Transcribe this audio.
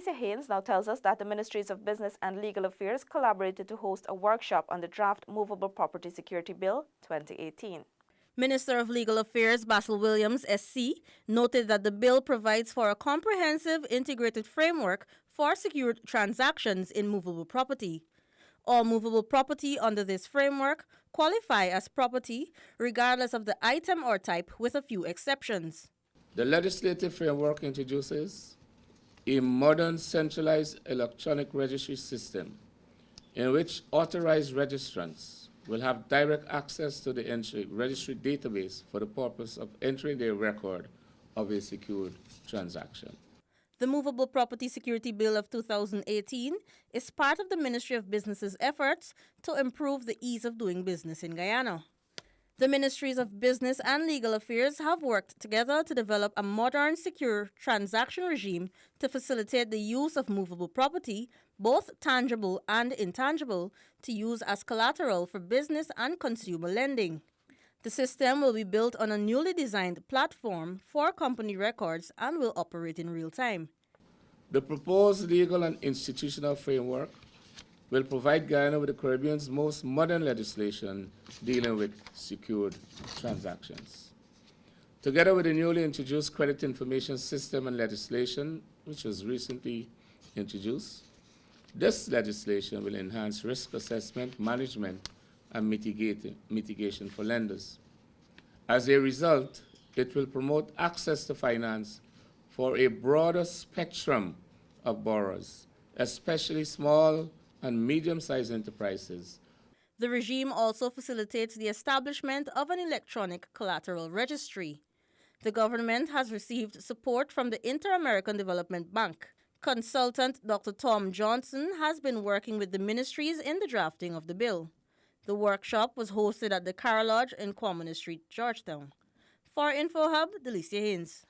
Delicia Haynes now tells us that the Ministries of Business and Legal Affairs collaborated to host a workshop on the draft Movable Property Security Bill 2018. Minister of Legal Affairs Basil Williams, SC, noted that the bill provides for a comprehensive integrated framework for secured transactions in movable property. All movable property under this framework qualify as property regardless of the item or type, with a few exceptions. The legislative framework introduces a modern centralized electronic registry system in which authorized registrants will have direct access to the registry database for the purpose of entering their record of a secured transaction. The Movable Property Security Bill of 2018 is part of the Ministry of Business's efforts to improve the ease of doing business in Guyana. The Ministries of Business and Legal Affairs have worked together to develop a modern, secure transaction regime to facilitate the use of movable property, both tangible and intangible, to use as collateral for business and consumer lending. The system will be built on a newly designed platform for company records and will operate in real time. The proposed legal and institutional framework will provide Guyana with the Caribbean's most modern legislation dealing with secured transactions. Together with the newly introduced credit information system and legislation, which was recently introduced, this legislation will enhance risk assessment, management, and mitigation for lenders. As a result, it will promote access to finance for a broader spectrum of borrowers, especially small and medium-sized enterprises. The regime also facilitates the establishment of an electronic collateral registry. The government has received support from the Inter-American Development Bank. Consultant Dr. Tom Johnson has been working with the ministries in the drafting of the bill. The workshop was hosted at the Carol Lodge in Quamana Street, Georgetown. For InfoHub, Delicia Haynes.